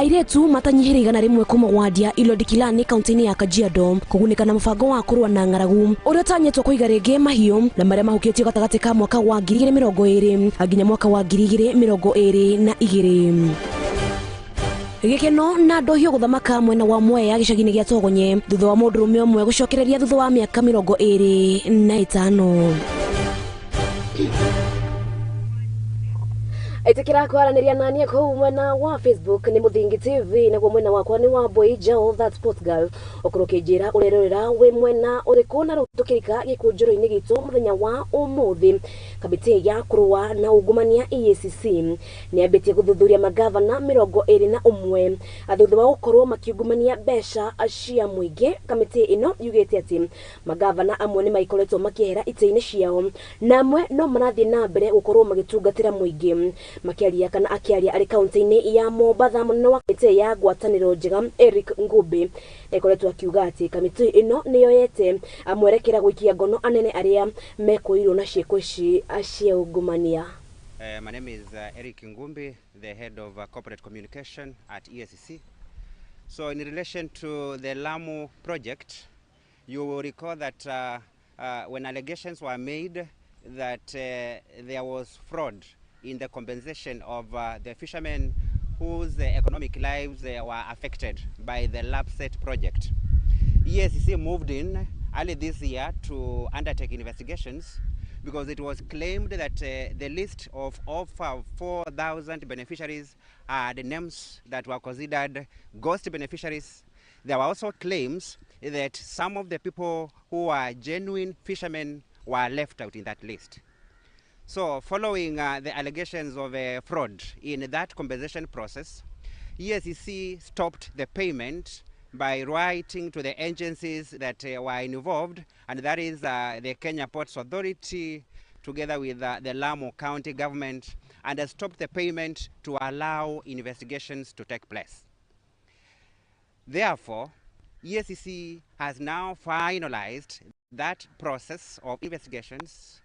airetu matanyihiriga na rimwe kumugwadia ilodikilani kaunti-ini ya Kajiado kugunika na mubango wa kurwa na ngaragu uria tanyetwo kuiga ringi mahiu na maria mahukitio gatagati ka mwaka wa 2020 aginya mwaka wa 2022. Gikeno na ndohio guthamaka mwena wa Mwea gicagini gia Togonye thutha wa mundurume umwe gucokereria thutha wa miaka 25. Itikira kwaranĩria nanie kuu mwena wa Facebook ni Muthingi TV na mwena wakwa ni Wambui Njau that sport girl okurukijira urerorera we mwena uriku na rutukirika Gikunjuro-ini gitu muthenya wa umuthi. Kamiti ya kurua na ugumania EACC ni ambitie guthuthuria magavana 21 athutha wa gukorwo makiugumania besha cia muingi. Kamiti ino yugite ati magavana amwe ni maikoretwo makihera ite-ini ciao na amwe no marathie na mbere gukorwo magitungatira muingi. Makiaria kana akiaria ari kaunti-ini ya Mombatha munene wa kamiti ya ngwataniro njega Eric Ngumbi ekoretwo akiuga ati kamiti ino niyoyete amwerekera gwikia ngono anene aria mekoirwo na cieko ici acia ungumania. My name is Eric Ngumbi, the head of corporate communication at EACC. So in relation to the Lamu project, you will recall that when allegations were made that there was fraud in the compensation of the fishermen whose economic lives were affected by the LAPSET project, EACC moved in early this year to undertake investigations because it was claimed that the list of over 4,000 beneficiaries had names that were considered ghost beneficiaries. There were also claims that some of the people who were genuine fishermen were left out in that list. So following the allegations of fraud in that compensation process, EACC stopped the payment by writing to the agencies that were involved, and that is the Kenya Ports Authority together with the Lamu County government, and has stopped the payment to allow investigations to take place. Therefore, EACC has now finalized that process of investigations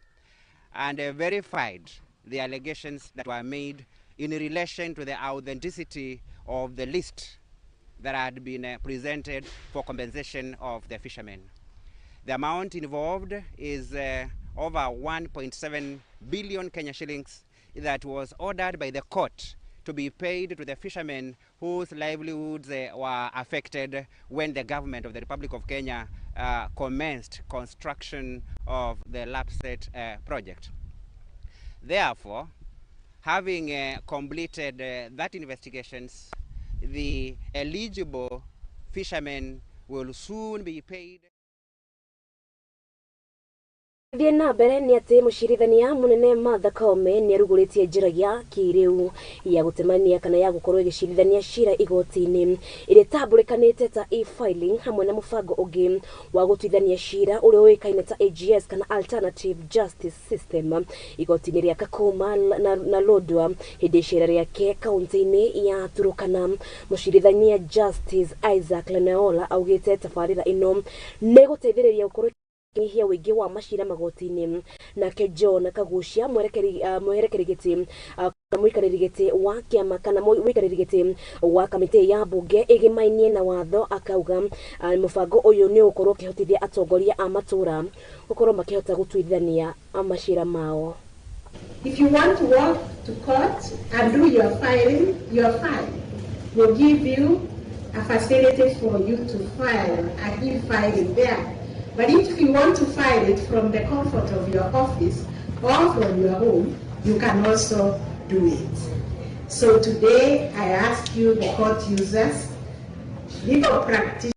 and verified the allegations that were made in relation to the authenticity of the list that had been presented for compensation of the fishermen. The amount involved is over 1.7 billion Kenya shillings that was ordered by the court to be paid to the fishermen whose livelihoods were affected when the government of the Republic of Kenya commenced construction of the LAPSET project. Therefore, having completed that investigations, the eligible fishermen will soon be paid. Diena mbere ni ati mucirithania munene Martha Koome ni aruguritie njira ya kiriu ya gutemania kana ya gukorwo igicirithania cira igoti-ini iri tamburikanite ta e-filing hamwe na mubango ungi wa gutwithania cira uria uikaine ta AGS kana alternative justice system igoti-ini ria Kakuma na Lodwar hindi cira riake kaunti-ini ya Turukana. Mucirithania Justice Isaac Lenaola augite tabarira ino ne guteithiriria gukorwo hia wingi wa macira magoti-ini nake John Kagucia mwerekerigiti mwikarigiti wa kiama kana mwikarigiti wa kamiti ya bunge igimainie na watho akauga mubango uyu ni ukorwo kihotithia atongoria a matura ukorwo makihota gutwithania amacira mao. If you want to walk to court and do your filing, your file will give you a facility for you to file and e-filing there. But if you want to file it from the comfort of your office or from your home, you can also do it. So today I ask you, the court users, legal practitioners,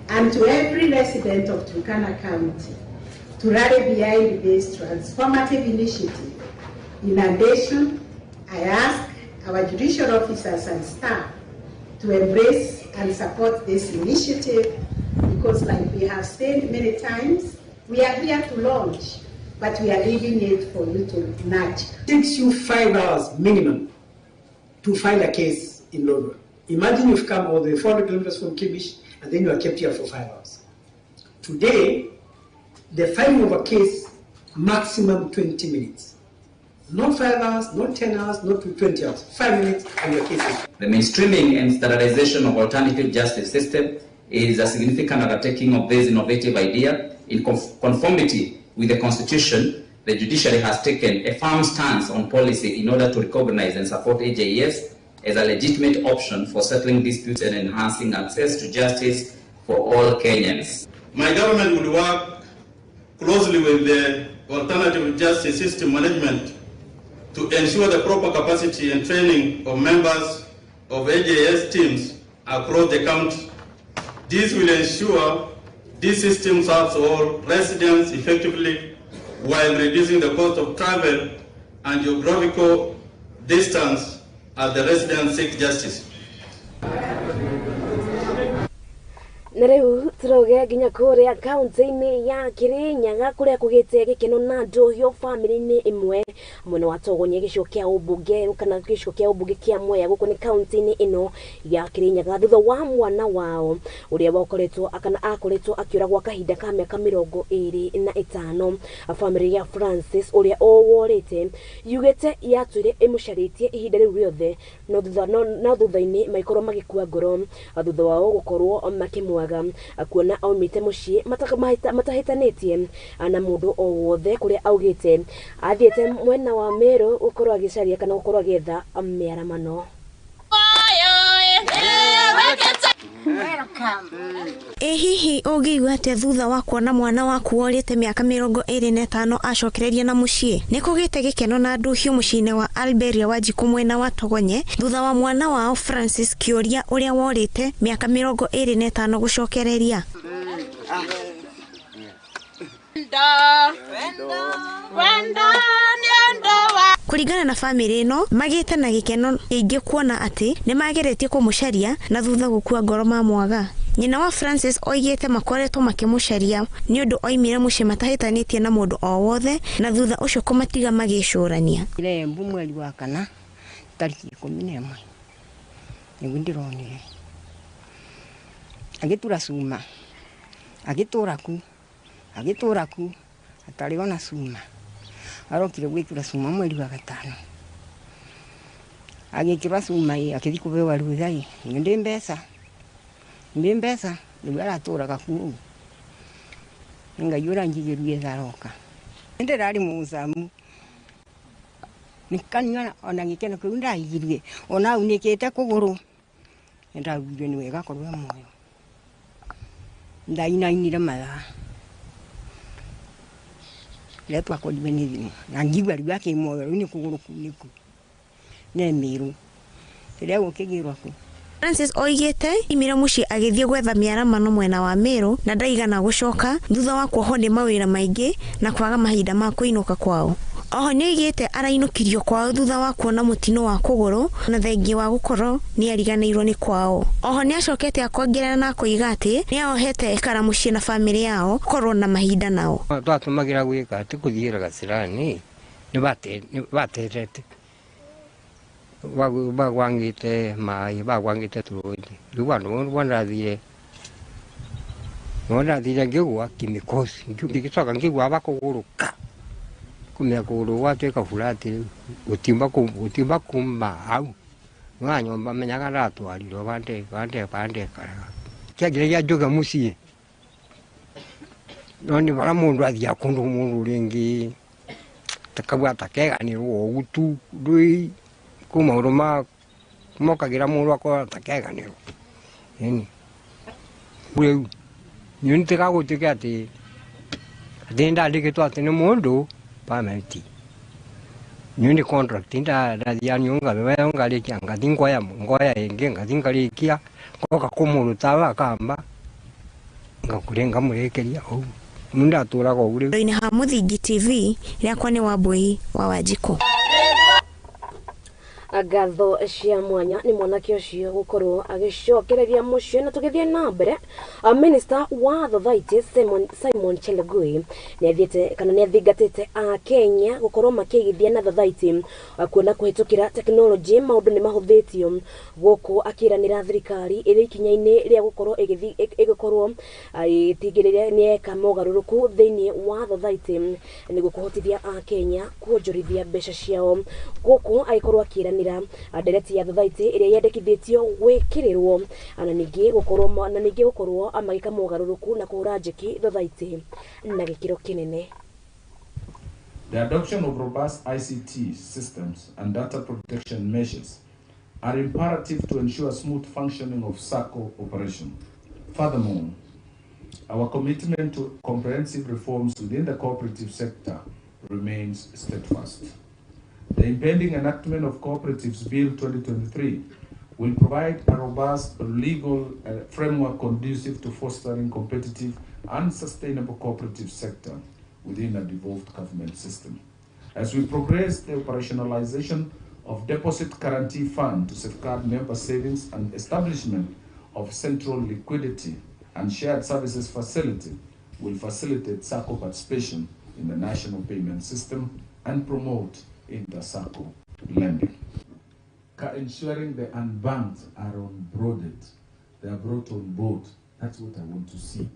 and to every resident of Turkana County to rally behind this transformative initiative. In addition, I ask our judicial officers and staff to embrace and support this initiative, because like we have said many times, we are here to launch, but we are leaving it for you to nudge. It takes you 5 hours minimum to file a case in Lodwar. Imagine you've come all the 400 kilometers from Kibish and then you are kept here for 5 hours. Today, the filing of a case, maximum 20 minutes. Not 5 hours, not 10 hours, not 20 hours. 5 minutes and your case is. The mainstreaming and standardization of alternative justice system is a significant undertaking of this innovative idea. In conformity with the Constitution, the judiciary has taken a firm stance on policy in order to recognize and support AJES as a legitimate option for settling disputes and enhancing access to justice for all Kenyans. My government will work closely with the alternative justice system management to ensure the proper capacity and training of members of AJS teams across the country. This will ensure this system serves all residents effectively while reducing the cost of travel and geographical distance as the residents seek justice. Nareu turoge ginya kuria kaunti-ini ya Kirinyaga kuria kugite gikeno na ndohio family-ini imwe mwena wa Togonye gicio kia ubunge kana gicio kia ubunge kia Mwea guko ni kaunti-ini ino ya Kirinyaga thutha wa mwana wao uria wakoretwo akoretwo akiura gwa kahinda ka miaka 25 family ya Francis uria oworete yugete yatwire imucaritie ihinda riu riothe no thutha-ini maikoro magikua ngoro thutha wao gukorwo makimwaga akuona aumite mucii matahitanĩtie na mundu o wothe kuria augite athiete mwena wa Meru ukorwo agicaria kana ukorwo agetha miaramano. Hihi ũngĩigua atĩa thutha wa kuona mwana waku worĩte mĩaka 25 acokereria na mucii? Nĩ kũgĩte gĩkeno na nduhio mucii-inĩ wa Alberia wa Njiku mwena wa Togonye thutha wa mwana wao Francis Kĩũria ũrĩa worĩte mĩaka 25 gũcokereria. Kuringana na family ino magite na gikeno ingi kuona ati ni mageretie kumucaria na thutha gukua ngoro mamwaga. Nyina wa Francis oigite makoretwo makimucaria ni undu oimire mucii matahitanitie na mundu o wothe na thutha ucio kumatiga magicurania. Ile mbu mweri wa kana tariki 11 niguo ndironire agitura cuma agitura ku atari ona cuma arokire gwikira cuma mweri wa gatano agikira cuma akithi kubewa ruthai ndi mbeca ndio araturaga ku ngayura njigiruye tharoka ndi rari muzamu nikanyona ona gikeno ku ndaigirie ona unikite kuguru ndagire ni wega korwa moyo ndainainire mathaa letu akodibeni na ngigwa ryake moyo ni kuguru kuniku ne miru tire gukigirwa ku. Francis oigite imira mucii agithie gwetha miaramano mwena wa Meru na ndaigana gucoka thutha wa kuohwo ni mawira maingi na kwaga mahinda ma kuinuka kwao. Oho ni oigite arainukirio kwao thutha wa kuona mutino wa kuguru na thengi wa gukorwo ni ariganirwo ni kwao. Oho ni acokete akongerera na kuiga ati ni ahohete ikara mucii na family yao korwo na mahinda nao. Twatumagira gwika ati kuthiira gacirani ni baterete bagwangite mai bagwangite turoi ruwano wanathire ngigwa kimikosi ngigicoka ngigwa bakuguruka kumya kuguru watweka fulati utimba kumba au mwanyomba menyaga ratwarirwo bande karaga kiagiria njoga mucii noni bara mundu athia kundu mundu ringi takabwa takeganirwo ugutu ndui kuma uruma mokagira mundu akora takeganirwo ini wewe nyunte kagutika ati ndenda ndikitwa ati ni mundu pameti nyundi contract nda nyunga beba ngalikia ngatingoya ngoya enge ngatingalikia koka kumurutawa kamba ngakurenga murekeria au munda turaga uri ine ha Muthingi TV yakwa ni Wambui wa Wanjiku. agatho cia mwanya ni mwanake ucio gukorwo agicokereria mucio na tugithie na mbere. Minister wa Thothaiti Simon Chelugui ni athiete kana ni athingatite a Kenya gukorwo makigithia na Thothaiti kuona kuhitukira technology maundu ni mahuthitio guku akiranira thirikari iri ikinya-ini ria gukorwo igikorwo itigiriria ni eka mogaruruku thiini wa Thothaiti ni gukuhotithia a Kenya kuonjorithia mbeca ciao guku aikorwo akiranira ndereti ya Thothaiti iria yendekithitio gwikirirwo na ningi gukorwo amagika mogaruruku na kuhura njeki Thothaiti na gikiro kinene. The adoption of robust ICT systems and data protection measures are imperative to ensure smooth functioning of SACCO operation. Furthermore, our commitment to comprehensive reforms within the cooperative sector remains steadfast. The impending enactment of Cooperatives Bill 2023 will provide a robust legal framework conducive to fostering competitive and sustainable cooperative sector within a devolved government system. As we progress the operationalization of Deposit Guarantee Fund to safeguard member savings and establishment of central liquidity and shared services facility will facilitate SACCO participation in the national payment system and promote inter-SACCO lending. Ensuring the unbanked are onboarded, they are brought on board. That's what I want to see.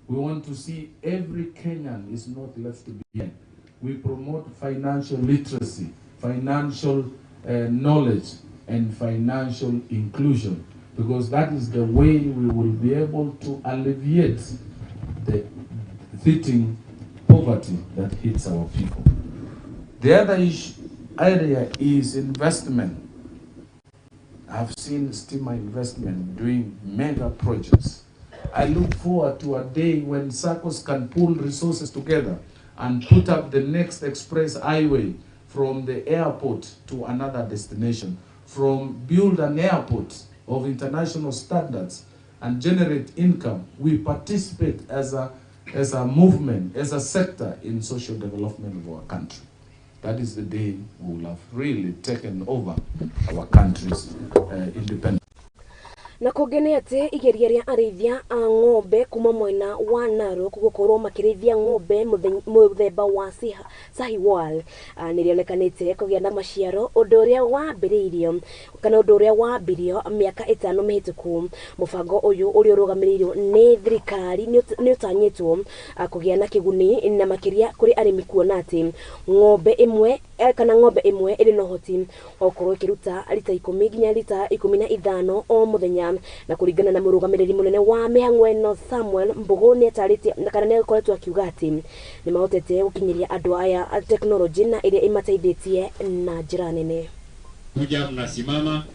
We want to see every Kenyan is not left behind. We promote financial literacy, financial knowledge, and financial inclusion, because that is the way we will be able to alleviate the hitting poverty that hits our people. The other area is investment. I've seen Stima Investment doing mega projects. I look forward to a day when SACCOs can pool resources together and put up the next express highway from the airport to another destination, build an airport of international standards and generate income. We participate as a movement, as a sector in social development of our country. That is the day we will have really taken over our country's independence. Na kugene ati igeria ria arithia a ng'ombe kuma mwena wa Narok gukorwo makirithia ng'ombe muthemba wa Sahiwal nirionekanite kugia na maciaro undu uria wambiriirio kana undu uria wambirio miaka 5 mihituku. Mubango uyu uri urugamirirwo ni thirikari ni utanyitwo kugia na kiguni na makiria kuri arimi kuona ati ng'ombe imwe iri no hoti okorwo ikiruta lita 10 nginya lita 15 o muthenya. Na kuringana na murugamiriri munene wa mihang'o eno Samuel Mbugu ni atarite kana ni akoretwo akiuga ati ni mahotete gukinyiria andu aya technology na iria imateithĩtie na njĩra nene. Kuja mnasimama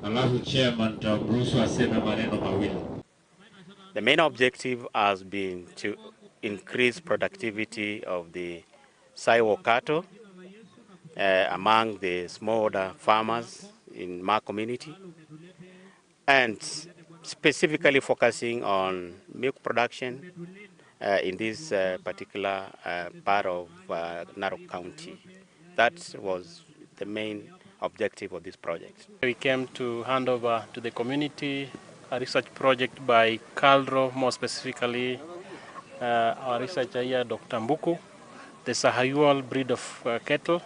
alafu chairman tamruhusu aseme maneno mawili. The main objective has been to increase productivity of the Saiwo cattle among the smallholder farmers in my community, and specifically focusing on milk production in this particular part of Narok County. That was the main objective of this project. We came to hand over to the community a research project by Kaldro, more specifically our researcher here, Dr. Mbuku, the Sahiwal breed of cattle,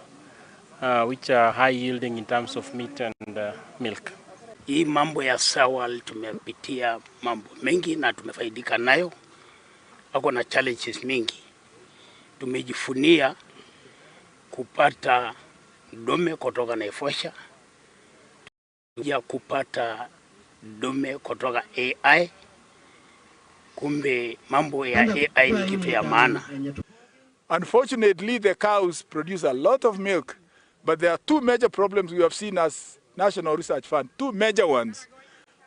which are high yielding in terms of meat and milk. Hii mambo ya Sahiwal tumepitia mambo mengi na tumefaidika nayo. Wako na challenges mingi. Tumejifunia kupata dume kutoka Naivasha, ya kupata dume kutoka AI. Kumbe mambo ya AI ni kitu ya maana. Unfortunately, the cows produce a lot of milk, but there are two major problems we have seen as National Research Fund, two major ones.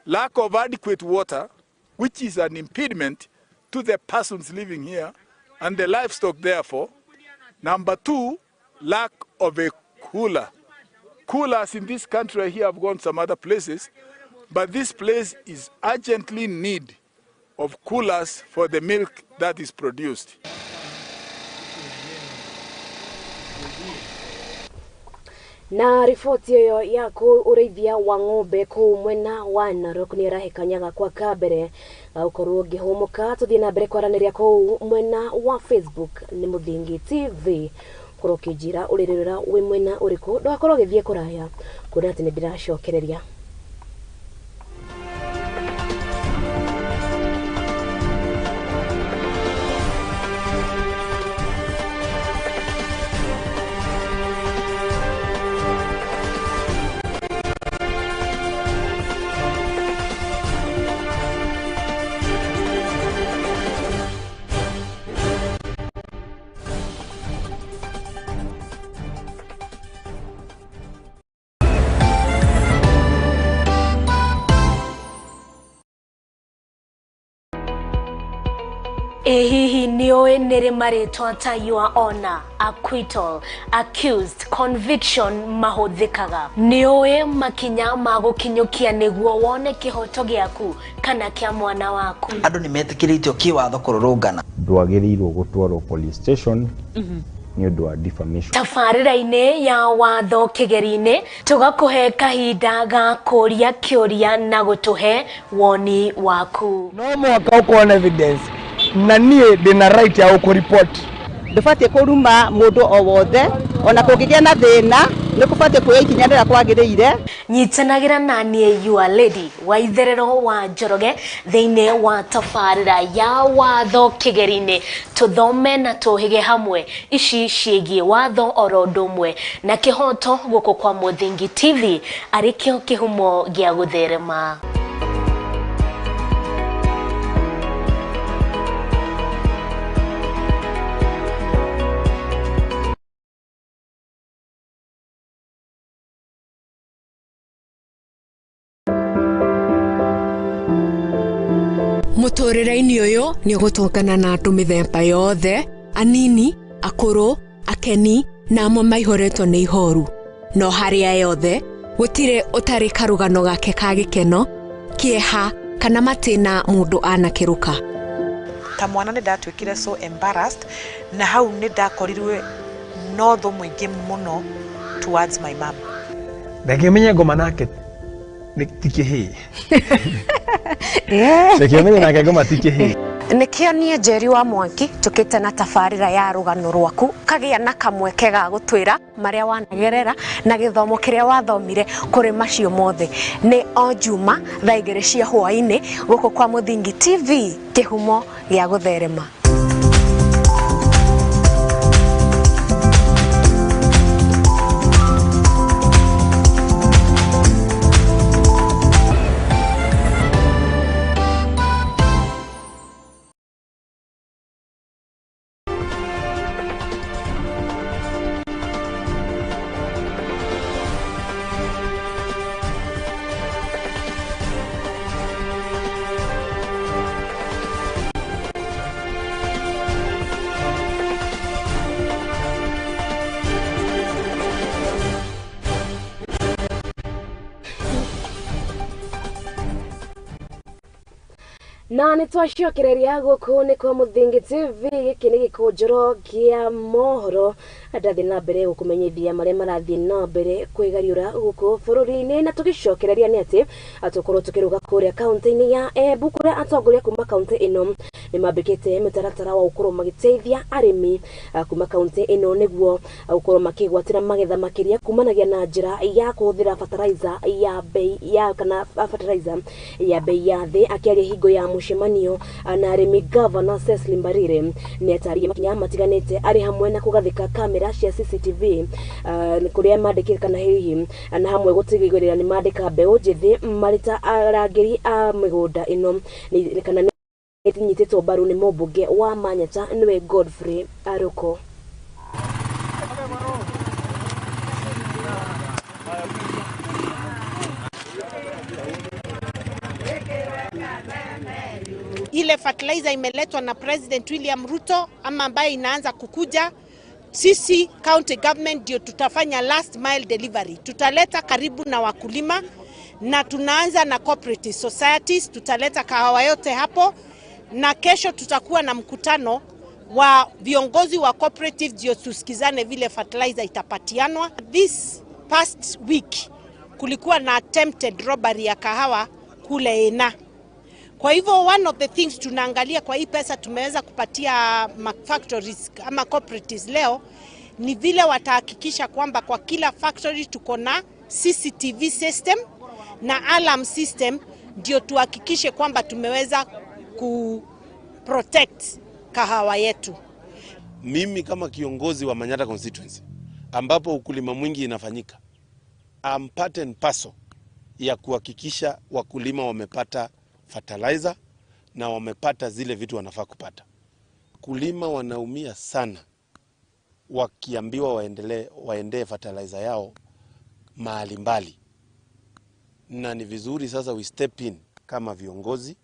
Lack of adequate water, which is an impediment to the persons living here and the livestock therefore. Number two, lack of a cooler. Coolers in this country here have gone some other places, but this place is urgently in need of coolers for the milk that is produced. Na riboti iyo ya ureithia wa ng'ombe kuu mwena wa Narok ni irahekanyaga kwa kabere ukorwo ngihumuka tuthie na mbere kwaraniria kuu mwena wa Facebook ni Muthingi TV korwo kijira uririra wi mwena uriku ndwakorwo githie kuraya kuna ati ni ndiracokereria. Hihi nioe nere maritwa ta your honor, acquittal, accused, conviction mahuthikaga. Nioe makinya magukinyukia niguo wone kihoto giaku kana kia mwana waku. Andu ni metikiritio kiwatho kururungana. Ndwagirirwo gutwarwo police station. Ni undu wa defamation. Tabarĩra-inĩ ya watho kĩgeri-inĩ tugakuhe kahinda ga kũria kĩũria na gũtuhe woni waku. No mwaka ukona evidence na niĩ ndĩna right ya gũkũreport. Ndũbatiĩ kũruma mũndũ o wothe ona kũngĩgĩa na thĩna nĩ kũbatiĩ kuoya ikinya rĩrĩa kwagĩrĩire. Nyitanagĩra na niĩ your lady Waitherero wa Njoroge thĩinĩ wa tabarĩra ya watho kĩgeri-inĩ tuthome na tũhĩge hamwe ici ciĩgiĩ watho oro ũndũ ũmwe na kĩhoto gũkũ kwa Muthingi TV arĩkĩo kĩhumo gĩa gũtherema. Mutorera-ini uyu ni gutongana na andu mithemba yothe, anini, akuru, akeni na amwe maihoretwo ni ihoru. No haria yothe gutire utari karugano gake ka gikeno, kieha kana matina mundu anakiruka. Ta mwana ni ndatwikire so embarrassed na hau ni ndakorirwe no tho mwingi muno towards my mom. Ndakimenya ngoma nake tikihi. Ndakimenya nake ngoma tikihi. Nikio nie Njeri wa Mwangi tukite na tabarĩra ya rugano rwaku kagia na kamweke ga gutwira maria wanagerera na githomo kiria wathomire kuri macio mothe ni o Juma thaa 2 cia hwaini guku kwa Muthingi TV kihumo gia gutherema. Na nitwacokereria guku ni kwa Muthingi TV giki ni Gikunjuro kia mohoro ndathi na mbere gukumenyithia maria marathie na mbere kwigariura guku bururi-ini na tugicokereria ni ati atukorwo tukiruga kuria kaunti-ini ya Embu kuria atongoria kuma kaunti ino ni mambikite mitaratara wa ukorwo magiteithia arimi kuma kaunti ino niguo ukorwo makigwatira magetha makiria kumanagia na njira ya kuhuthira fertilizer ya bei ya kana fertilizer ya bei ya thi akiaria hingo ya mucemanio na arimi Governor Cecily Mbarire ni atari makinya matiganite ari hamwe na kugathika kamera cia CCTV kuria mandikire kana hihi na hamwe gutigigurira ni mandika mbeu njithi marita arangiri a migunda ino ni kana nyititwo mbaru ni mũmbunge wa Manyata niwe Godfrey Aruko. Ile fertilizer imeletwa na President William Ruto ama ambaye inaanza kukuja, sisi county government ndio tutafanya last mile delivery. Tutaleta karibu na wakulima na tunaanza na cooperative societies, tutaleta kahawa yote hapo, na kesho tutakuwa na mkutano wa viongozi wa cooperative ndio tusikizane vile fertilizer itapatianwa. This past week kulikuwa na attempted robbery ya kahawa kule Ena. Kwa hivyo one of the things tunaangalia kwa hii pesa tumeweza kupatia factories ama cooperatives leo ni vile watahakikisha kwamba kwa kila factory tuko na CCTV system na alarm system, ndio tuhakikishe kwamba tumeweza kuprotect kahawa yetu. Mimi kama kiongozi wa Manyata constituency ambapo ukulima mwingi inafanyika, I'm part and parcel ya kuhakikisha wakulima wamepata fertilizer na wamepata zile vitu wanafaa kupata. Kulima wanaumia sana wakiambiwa waendee fertilizer yao mahali mbali. Na ni vizuri sasa we step in kama viongozi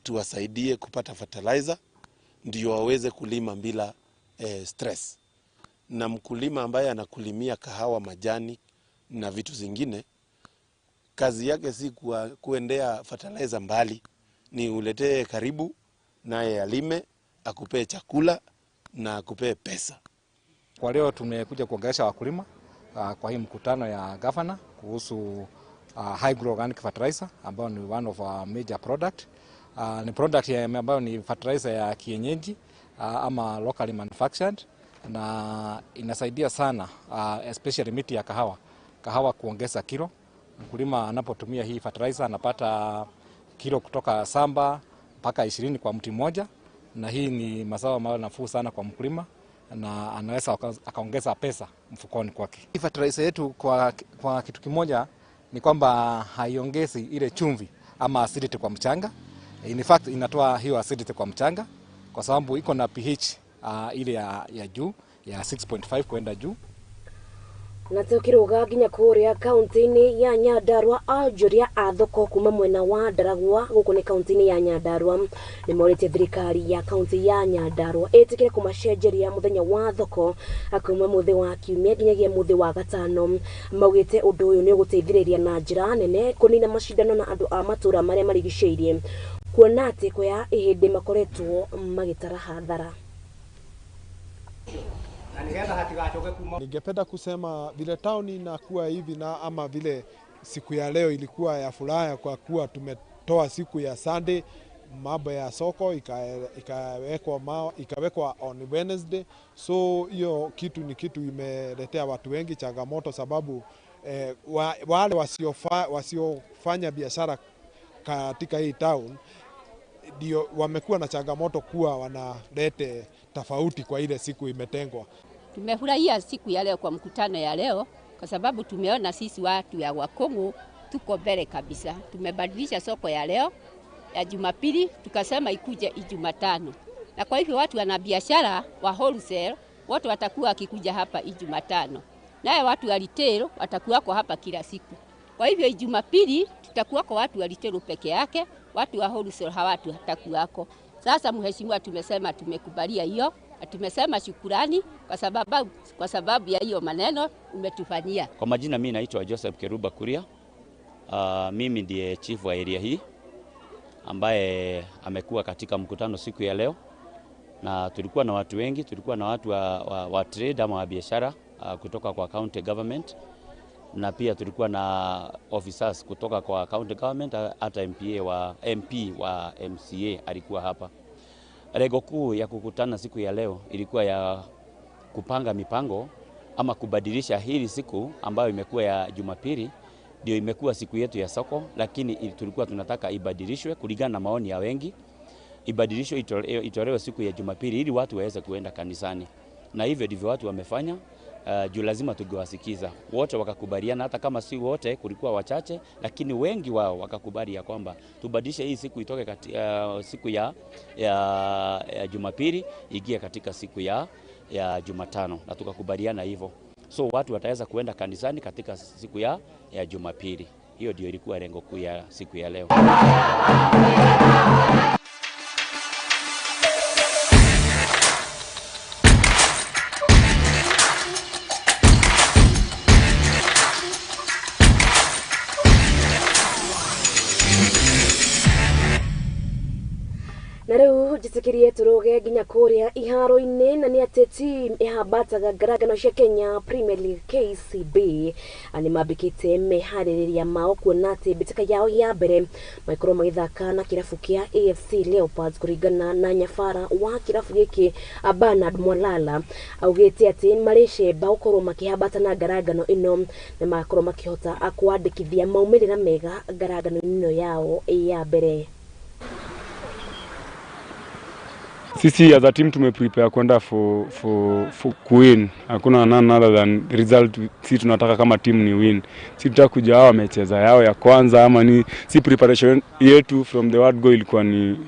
tuwasaidie kupata fertilizer ndio waweze kulima bila stress. Na mkulima ambaye anakulimia kahawa, majani na vitu zingine, kazi yake si kuendea fertilizer mbali, ni uletee karibu naye alime, akupee chakula na akupee pesa. Kwa leo tumekuja kuongelesha wakulima kwa hii mkutano ya governor kuhusu high grade organic fertilizer ambao ni one of our major product. Ni product ambayo ni fertilizer ya kienyeji ama locally manufactured, na inasaidia sana especially miti ya kahawa kuongeza kilo. Mkulima anapotumia hii fertilizer anapata kilo kutoka samba mpaka 20 kwa mti mmoja, na hii ni mazao ambayo nafuu sana kwa mkulima na anaweza akaongeza pesa mfukoni kwake. Hii fertilizer yetu kwa kitu kimoja ni kwamba haiongezi ile chumvi ama acidity kwa mchanga. In fact inatoa hiyo acidity kwa mchanga kwa sababu iko na pH ile ya juu ya 6.5 kwenda juu. Na tukiruga nginya kuria kaunti-ini ya Nyandarua, ajuria a thoko kuma mwena wa Ndaragwa guku ni kaunti-ini ya Nyandarua ni morite thirikari ya kaunti ya Nyandarua itikire kumacenjeria muthenya wa thoko akuma muthi wa kiumia nginyagia muthi wa gatano. Maugite undu uyu ni uguteithiriria na njira nene kunina macindano na andu a matura maria marigiceirie, kuona ati kwa ihindi makoretwo magitara hathara. Ningependa kusema vile town inakuwa hivi na ama vile siku ya leo ilikuwa ya furaha kwa kuwa tumetoa siku ya Sunday, mambo ya soko ikawekwa on Wednesday. So hiyo kitu ni kitu imeletea watu wengi changamoto sababu wale wasiofanya biashara katika hii town ndio wamekuwa na changamoto kuwa wanalete tofauti kwa ile siku imetengwa. Tumefurahia siku ya leo kwa mkutano ya leo kwa sababu tumeona sisi watu ya Wakongo tuko mbele kabisa. Tumebadilisha soko ya leo ya Jumapili tukasema ikuje Ijumatano. Na kwa hivyo watu wana biashara wa wholesale wote watakuwa wakikuja hapa Ijumatano. Naye watu wa retail watakuwa kwa hapa kila siku. Kwa hivyo Jumapili tutakuwa kwa watu wa retail peke yake, watu wa wholesale hawatakuwako. Sasa mheshimiwa, tumesema tumekubalia hiyo. Tumesema shukrani kwa sababu ya hiyo maneno umetufanyia. Kwa majina mimi naitwa Joseph Keruba Kuria. Mimi ndiye chief wa area hii ambaye amekuwa katika mkutano siku ya leo, na tulikuwa na watu wengi, tulikuwa na watu wa trade ama wa biashara kutoka kwa county government, na pia tulikuwa na officers kutoka kwa county government, hata MP wa MCA alikuwa hapa. Lengo kuu ya kukutana siku ya leo ilikuwa ya kupanga mipango ama kubadilisha hili siku ambayo imekuwa ya Jumapili ndio imekuwa siku yetu ya soko, lakini tulikuwa tunataka ibadilishwe kulingana na maoni ya wengi. Ibadilishwe itolewe siku ya Jumapili ili watu waweze kuenda kanisani. Na hivyo ndivyo watu wamefanya. Juu lazima tungewasikiza. Wote wakakubaliana, hata kama si wote, kulikuwa wachache, lakini wengi wao wakakubali ya kwamba tubadilishe hii siku itoke siku ya Jumapili igie katika siku ya Jumatano, na tukakubaliana hivyo. So watu wataweza kuenda kanisani katika siku ya Jumapili. Hiyo ndio ilikuwa lengo kuu ya siku ya leo. njitikirie turuge nginya kuria iharo-ini na ni ati team ihambataga ngaragano cia Kenya Premier League KCB ani mambikite mehaririria mao kuona ati mbitika yao ya mbere maikorwo magithaka na kirabu kia AFC Leopards kuringana na nyabara wa kirabu giki Bernard Mwalala augite ati maricemba ukorwo makihambata na ngaragano ino na makorwo makihota kwandikithia maumirira mega ngaragano ino yao ya mbere. Sisi as a team tumeprepare kwenda for win. Hakuna none other than result. Sisi tunataka kama team ni win. Sisi tutakuja hao wamecheza yao ya kwanza ama ni si preparation yetu from the word go ilikuwa ni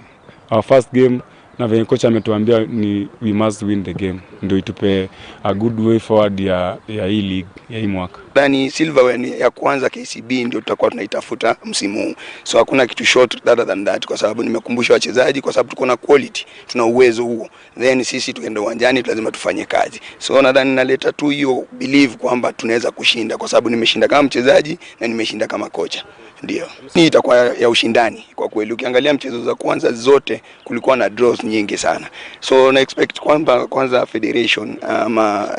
our first game na venye kocha ametuambia ni we must win the game. Ndio itupe a good way forward ya hii league ya hii mwaka. Ndani silverware ya kwanza KCB ndio tutakuwa tunaitafuta msimu huu. So hakuna kitu short other than that kwa sababu nimekumbusha wachezaji kwa sababu tuko na quality, tuna uwezo huo. Then sisi tuende uwanjani lazima tufanye kazi. So nadhani naleta tu hiyo believe kwamba tunaweza kushinda kwa sababu nimeshinda kama mchezaji na nimeshinda kama kocha. Ndio. Hii itakuwa ya ushindani kwa kweli. Ukiangalia mchezo za kwanza zote kulikuwa na draws nyingi sana. So na expect kwamba kwanza federation ama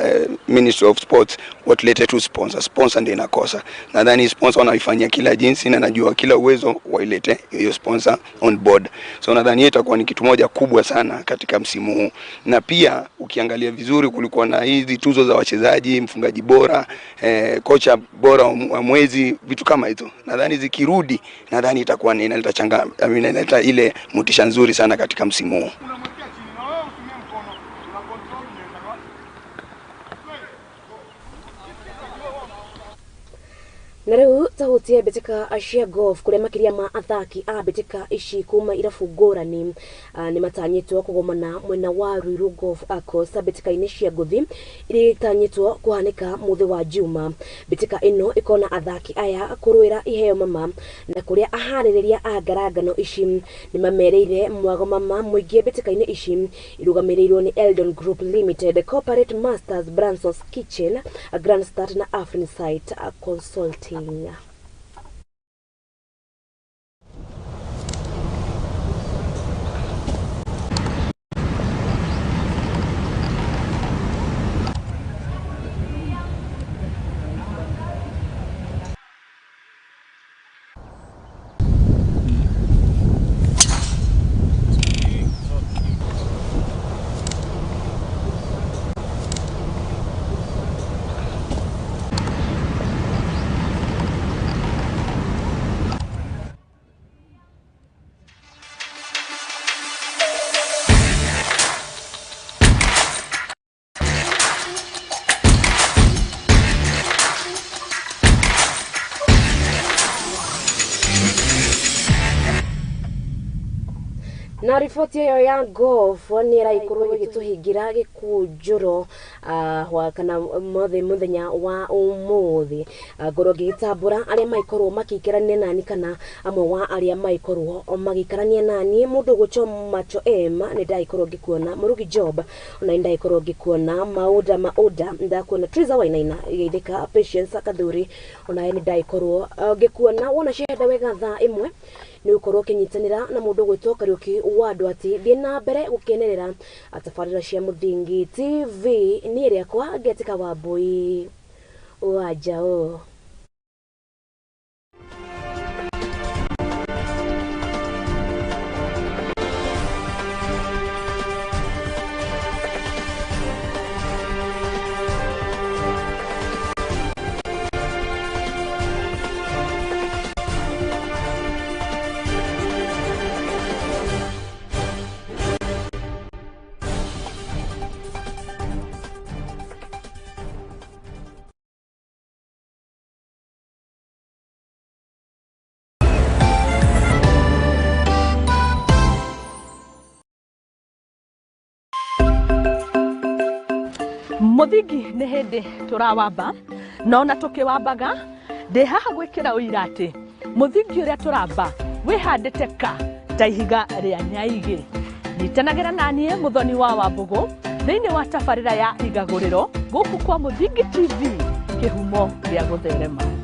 Ministry of Sports watulete tu sponsor ndio inakosa. Nadhani sponsor wanaifanyia kila jinsi na najua kila uwezo wailete hiyo sponsor on board. So nadhani itakuwa ni kitu moja kubwa sana katika msimu huu. Na pia ukiangalia vizuri kulikuwa na hizi tuzo za wachezaji, mfungaji bora, kocha bora wa mwezi, vitu kama hizo. Nadhani zikirudi nadhani itakuwa inaleta ile motisha nzuri sana katika msimu huu. Na riu tahutie betika Asia Golf kuria makiria ma athaki a betika ici kuma irabu ngurani ni matanyitwo kugomana mwena wa Ruiru Golf Course betika ini cia nguthi iri tanyitwo kuhanika muthi wa Juma. Betika ino ikona athaki aya kuruira iheo mama na kuria ahaririria a ngaragano ici ni mamereire mwago mama muingie betika ini ici irugamirirwo ni Eldon Group Limited, Corporate Masters, Branson's Kitchen, Grand Start na Afrin Site Consulting. Na ripoti hiyo ya golf ni raikorwo igituhingira Gikunjuro kana muthenya wa umuthi ngoro gitambura aria maikorwo makikerania nani kana amwe wa aria maikorwo magikarania nani mundu guchoma macho ni ndaikorwo ngikuona Murugi Job ona ndaikorwo ngikuona mauda ndakuona Triza Wainaina igithika Patience Kathuri ona ni ndaikorwo ngikuona wona shehda wega thaa imwe ni ukorwo kinyitanira na mundu gwitwo Kariuki wadu ati thie na mbere gukenerera atafarira cia Muthingi TV ni iria kwa Getika Wambui Njau. Muthingi nĩ hĩndĩ turawamba nona tukiwambaga ndĩ haha gwĩkĩra ũira atĩ mũthingi ũrĩa turamba wĩhandĩte ka ta ihiga rĩa nyaigĩ. Nyitanagĩra naniĩ Mũthoni wa Wambũgũ thĩinĩ wa tabarĩra ya igagũrĩro gũkũ kwa Muthingi TV, kĩhumo gĩa gũtherema.